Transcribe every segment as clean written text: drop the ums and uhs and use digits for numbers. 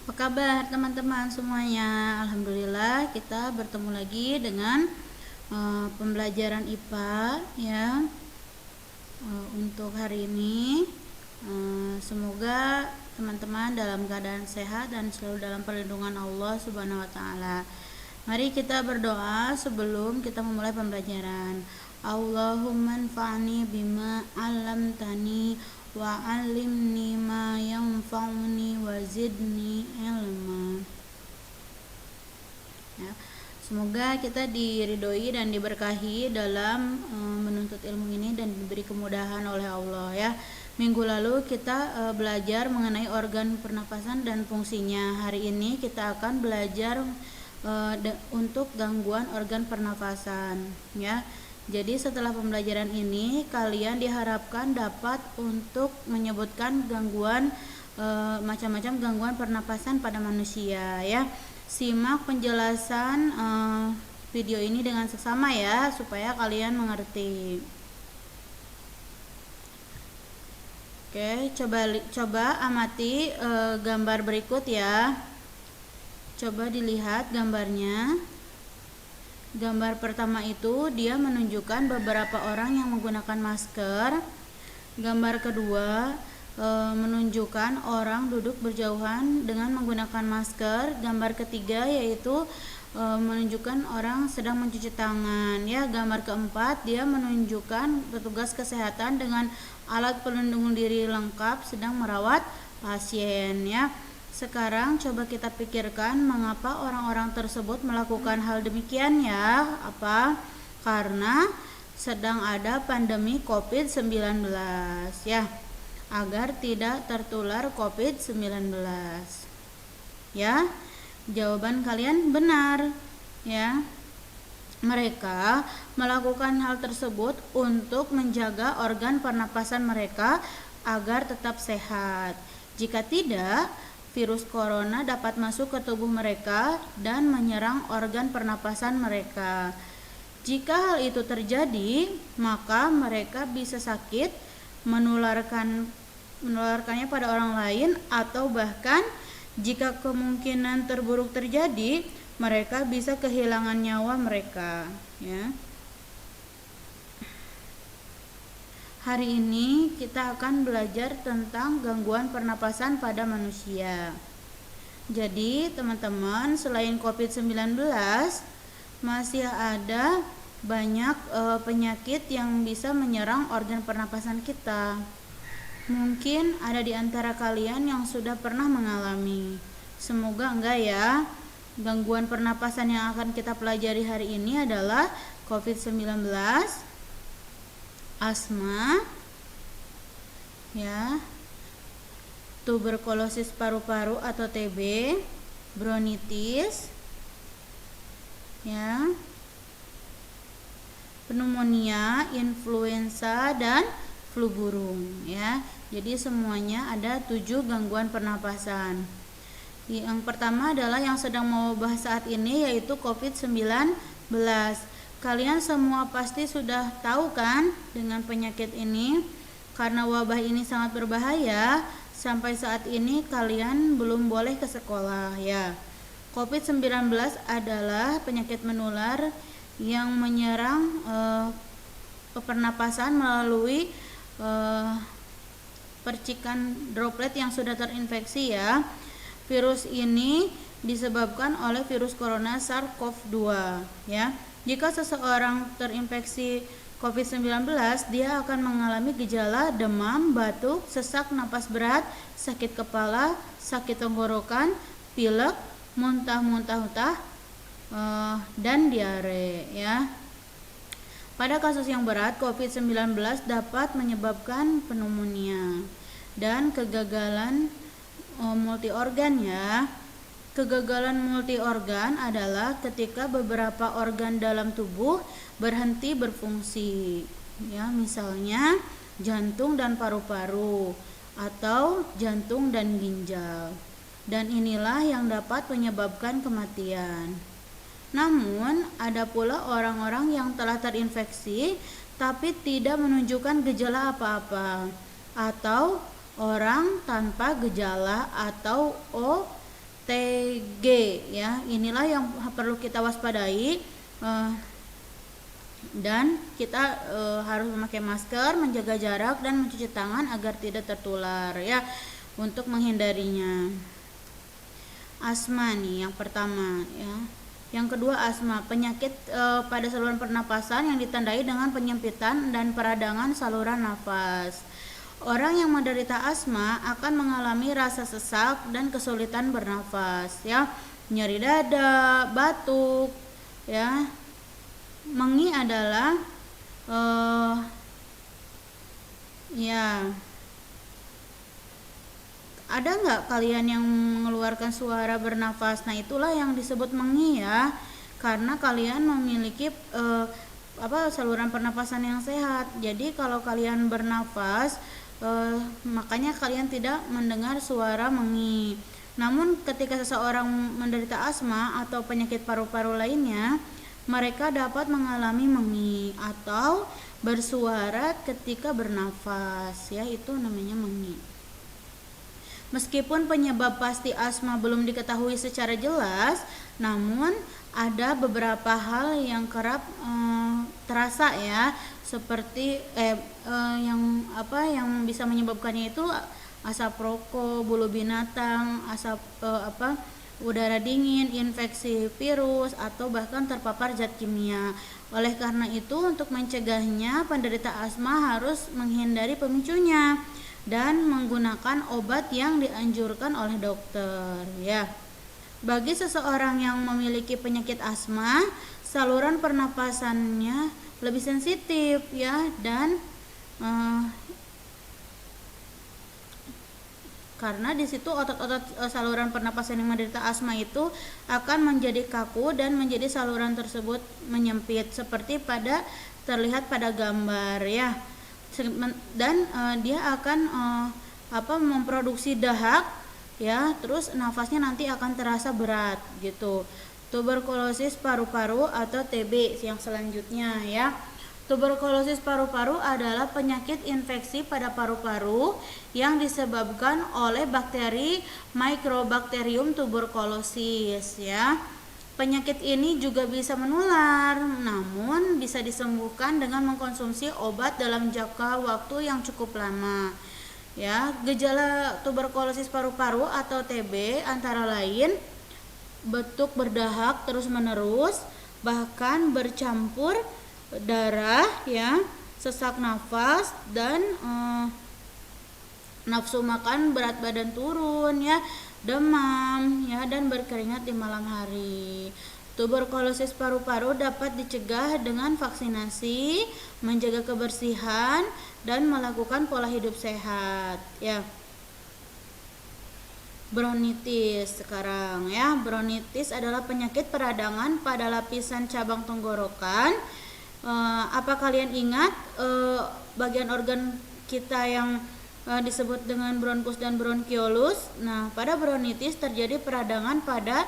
Apa kabar teman-teman semuanya? Alhamdulillah kita bertemu lagi dengan pembelajaran IPA ya. Untuk hari ini semoga teman-teman dalam keadaan sehat dan selalu dalam perlindungan Allah Subhanahu wa taala. Mari kita berdoa sebelum kita memulai pembelajaran. Allahumma anfa'ni bima 'allamtani wa 'allimni ma yanfa'uni wa zidni ilma. Ya, semoga kita diridhoi dan diberkahi dalam menuntut ilmu ini dan diberi kemudahan oleh Allah ya. Minggu lalu kita belajar mengenai organ pernapasan dan fungsinya. Hari ini kita akan belajar untuk gangguan organ pernapasan ya. Jadi setelah pembelajaran ini kalian diharapkan dapat untuk menyebutkan gangguan macam-macam gangguan pernapasan pada manusia ya. Simak penjelasan video ini dengan seksama ya supaya kalian mengerti. Oke, coba amati gambar berikut ya. Coba dilihat gambarnya. Gambar pertama itu dia menunjukkan beberapa orang yang menggunakan masker. Gambar kedua menunjukkan orang duduk berjauhan dengan menggunakan masker. Gambar ketiga yaitu menunjukkan orang sedang mencuci tangan ya. Gambar keempat dia menunjukkan petugas kesehatan dengan alat pelindung diri lengkap sedang merawat pasien ya. Sekarang coba kita pikirkan mengapa orang-orang tersebut melakukan hal demikian ya. Apa? Karena sedang ada pandemi COVID-19 ya, agar tidak tertular COVID-19 ya. Jawaban kalian benar ya. Mereka melakukan hal tersebut untuk menjaga organ pernapasan mereka agar tetap sehat. Jika tidak, virus corona dapat masuk ke tubuh mereka dan menyerang organ pernapasan mereka. Jika hal itu terjadi, maka mereka bisa sakit, menularkannya pada orang lain, atau bahkan jika kemungkinan terburuk terjadi, mereka bisa kehilangan nyawa mereka ya. Hari ini kita akan belajar tentang gangguan pernapasan pada manusia. Jadi teman-teman, selain COVID-19 masih ada banyak penyakit yang bisa menyerang organ pernapasan kita. Mungkin ada di antara kalian yang sudah pernah mengalami. Semoga enggak ya. Gangguan pernapasan yang akan kita pelajari hari ini adalah COVID-19, asma ya, tuberkulosis paru-paru atau TB, bronkitis ya, pneumonia, influenza, dan flu burung ya. Jadi semuanya ada 7 gangguan pernapasan. Yang pertama adalah yang sedang mewabah saat ini yaitu COVID-19. Kalian semua pasti sudah tahu kan dengan penyakit ini. Karena wabah ini sangat berbahaya, sampai saat ini kalian belum boleh ke sekolah ya. COVID-19 adalah penyakit menular yang menyerang pernapasan melalui percikan droplet yang sudah terinfeksi ya. Virus ini disebabkan oleh virus corona SARS-CoV-2 ya. Jika seseorang terinfeksi COVID-19, dia akan mengalami gejala demam, batuk, sesak napas berat, sakit kepala, sakit tenggorokan, pilek, muntah-muntah dan diare ya. Pada kasus yang berat, COVID-19 dapat menyebabkan pneumonia dan kegagalan multiorgan ya. Kegagalan multiorgan adalah ketika beberapa organ dalam tubuh berhenti berfungsi ya, misalnya jantung dan paru-paru atau jantung dan ginjal. Dan inilah yang dapat menyebabkan kematian. Namun ada pula orang-orang yang telah terinfeksi tapi tidak menunjukkan gejala apa-apa, atau orang tanpa gejala atau TG ya. Inilah yang perlu kita waspadai, dan kita harus memakai masker, menjaga jarak dan mencuci tangan agar tidak tertular ya, untuk menghindarinya. Asma nih yang pertama ya. Yang kedua asma, penyakit pada saluran pernapasan yang ditandai dengan penyempitan dan peradangan saluran nafas. Orang yang menderita asma akan mengalami rasa sesak dan kesulitan bernafas ya, nyeri dada, batuk ya. Mengi adalah ya, ada nggak kalian yang mengeluarkan suara bernafas? Nah itulah yang disebut mengi ya, karena kalian memiliki saluran pernapasan yang sehat. Jadi kalau kalian bernafas, makanya kalian tidak mendengar suara mengi. Namun ketika seseorang menderita asma atau penyakit paru-paru lainnya, mereka dapat mengalami mengi atau bersuara ketika bernafas ya, itu namanya mengi. Meskipun penyebab pasti asma belum diketahui secara jelas, namun ada beberapa hal yang kerap terasa ya, seperti yang bisa menyebabkannya itu asap rokok, bulu binatang, asap udara dingin, infeksi virus, atau bahkan terpapar zat kimia. Oleh karena itu, untuk mencegahnya, penderita asma harus menghindari pemicunya dan menggunakan obat yang dianjurkan oleh dokter ya. Bagi seseorang yang memiliki penyakit asma, saluran pernapasannya lebih sensitif ya, dan karena di situ otot-otot saluran pernapasan yang menderita asma itu akan menjadi kaku dan menjadi saluran tersebut menyempit seperti terlihat pada gambar ya. Dan dia akan memproduksi dahak ya, terus nafasnya nanti akan terasa berat gitu. Tuberkulosis paru-paru atau TB yang selanjutnya ya. Tuberkulosis paru-paru adalah penyakit infeksi pada paru-paru yang disebabkan oleh bakteri Mycobacterium tuberculosis ya. Penyakit ini juga bisa menular, namun bisa disembuhkan dengan mengkonsumsi obat dalam jangka waktu yang cukup lama. Ya, gejala tuberkulosis paru-paru atau TB antara lain batuk berdahak terus-menerus, bahkan bercampur darah ya, sesak nafas, dan nafsu makan, berat badan turun ya, demam ya, dan berkeringat di malam hari. Tuberkulosis paru-paru dapat dicegah dengan vaksinasi, menjaga kebersihan, dan melakukan pola hidup sehat ya. Bronkitis sekarang ya. Bronkitis adalah penyakit peradangan pada lapisan cabang tenggorokan. Apa kalian ingat bagian organ kita yang disebut dengan bronkus dan bronkiolus? Nah, pada bronkitis terjadi peradangan pada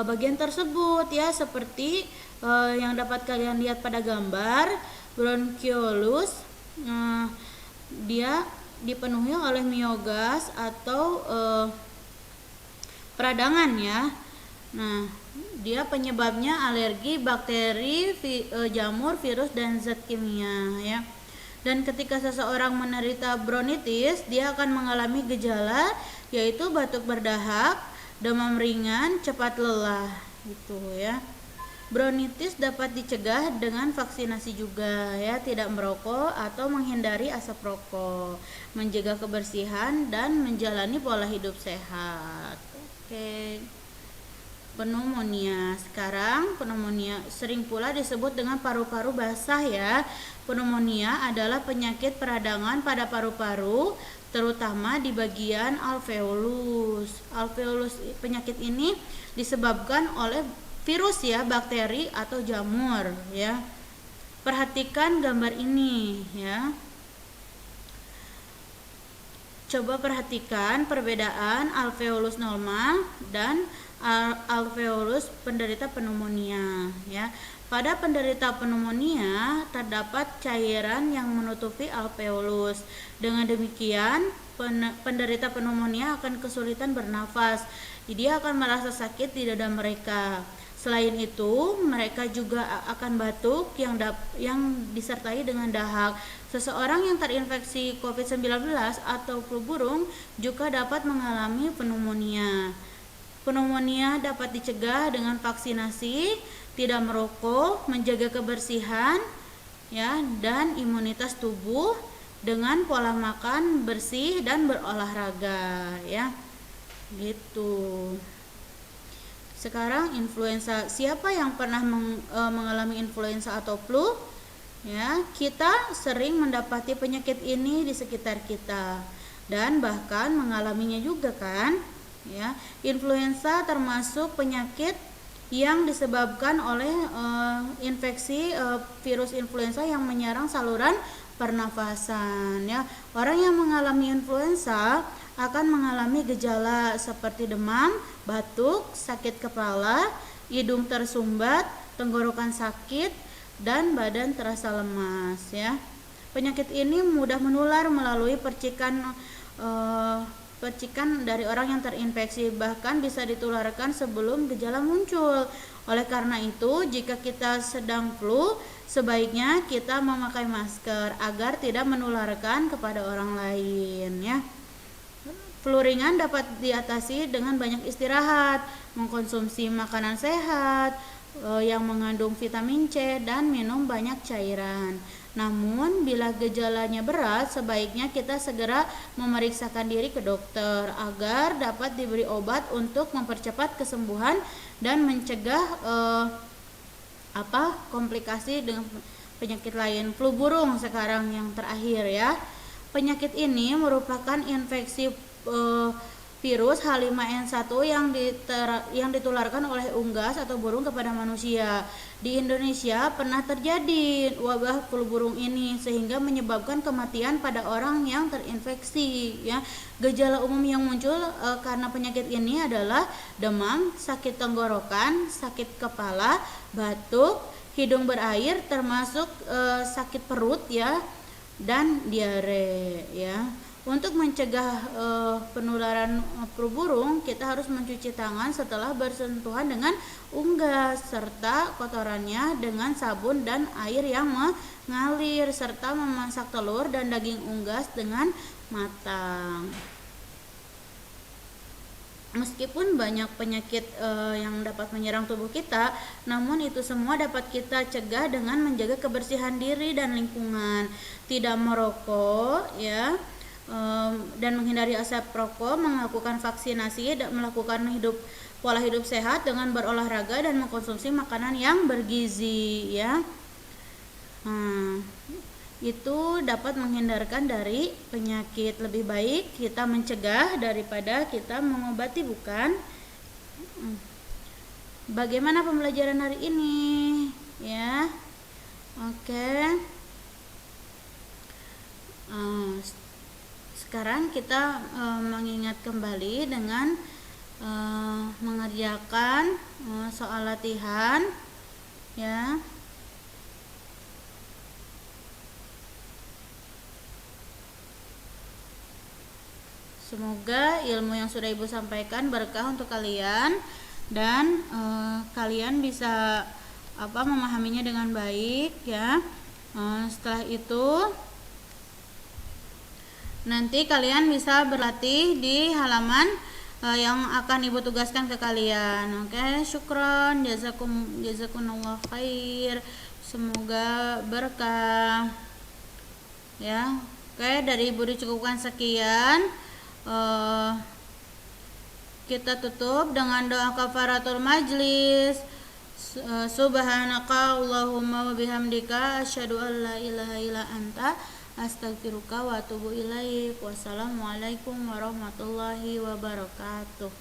bagian tersebut ya, seperti yang dapat kalian lihat pada gambar. Bronkiolus dia dipenuhi oleh miogas atau peradangan ya. Nah, dia penyebabnya alergi, bakteri, jamur, virus, dan zat kimia ya. Dan ketika seseorang menderita bronkitis, dia akan mengalami gejala yaitu batuk berdahak, demam ringan, cepat lelah gitu ya. Bronkitis dapat dicegah dengan vaksinasi juga ya, tidak merokok atau menghindari asap rokok, menjaga kebersihan, dan menjalani pola hidup sehat. Oke. Pneumonia. Sekarang pneumonia sering pula disebut dengan paru-paru basah ya. Pneumonia adalah penyakit peradangan pada paru-paru, terutama di bagian alveolus. Penyakit ini disebabkan oleh virus ya, bakteri atau jamur ya. Perhatikan gambar ini ya. Coba perhatikan perbedaan alveolus normal dan alveolus penderita pneumonia ya. Pada penderita pneumonia terdapat cairan yang menutupi alveolus. Dengan demikian, penderita pneumonia akan kesulitan bernafas. Dia akan merasa sakit di dada mereka. Selain itu, mereka juga akan batuk yang disertai dengan dahak. Seseorang yang terinfeksi COVID-19 atau flu burung juga dapat mengalami pneumonia. Pneumonia dapat dicegah dengan vaksinasi, tidak merokok, menjaga kebersihan, ya, dan imunitas tubuh dengan pola makan bersih dan berolahraga, ya. Gitu. Sekarang influenza. Siapa yang pernah mengalami influenza atau flu? Ya, kita sering mendapati penyakit ini di sekitar kita dan bahkan mengalaminya juga kan? Ya, influenza termasuk penyakit yang disebabkan oleh infeksi virus influenza yang menyerang saluran pernafasan, ya. Orang yang mengalami influenza akan mengalami gejala seperti demam, batuk, sakit kepala, hidung tersumbat, tenggorokan sakit, dan badan terasa lemas, ya. Penyakit ini mudah menular melalui percikan dari orang yang terinfeksi, bahkan bisa ditularkan sebelum gejala muncul. Oleh karena itu, jika kita sedang flu, sebaiknya kita memakai masker agar tidak menularkan kepada orang lain, ya. Flu ringan dapat diatasi dengan banyak istirahat, mengkonsumsi makanan sehat yang mengandung vitamin C, dan minum banyak cairan. Namun, bila gejalanya berat, sebaiknya kita segera memeriksakan diri ke dokter agar dapat diberi obat untuk mempercepat kesembuhan dan mencegah komplikasi dengan penyakit lain. Flu burung sekarang yang terakhir, ya. Penyakit ini merupakan infeksi virus H5N1 yang ditularkan oleh unggas atau burung kepada manusia. Di Indonesia pernah terjadi wabah flu burung ini sehingga menyebabkan kematian pada orang yang terinfeksi, ya. Gejala umum yang muncul karena penyakit ini adalah demam, sakit tenggorokan, sakit kepala, batuk, hidung berair, termasuk sakit perut, ya, dan diare, ya. Untuk mencegah penularan flu burung, kita harus mencuci tangan setelah bersentuhan dengan unggas serta kotorannya dengan sabun dan air yang mengalir, serta memasak telur dan daging unggas dengan matang. Meskipun banyak penyakit yang dapat menyerang tubuh kita, namun itu semua dapat kita cegah dengan menjaga kebersihan diri dan lingkungan, tidak merokok, ya, dan menghindari asap rokok, melakukan vaksinasi, dan melakukan pola hidup sehat dengan berolahraga dan mengkonsumsi makanan yang bergizi, ya. Itu dapat menghindarkan dari penyakit. Lebih baik kita mencegah daripada kita mengobati, bukan? Bagaimana pembelajaran hari ini, ya? Oke. Sekarang kita mengingat kembali dengan mengerjakan soal latihan, ya. Semoga ilmu yang sudah Ibu sampaikan berkah untuk kalian dan kalian bisa memahaminya dengan baik, ya. Setelah itu nanti kalian bisa berlatih di halaman yang akan Ibu tugaskan ke kalian. Oke, syukron, jazakumullah khair. Semoga berkah, ya. Oke, dari Ibu dicukupkan sekian. Kita tutup dengan doa kafaratul majlis. Subhanaka Allahumma wa bihamdika asyhadu an la ilaha illa anta astaghfiruka wa atubu ilaik. Wassalamualaikum warahmatullahi wabarakatuh.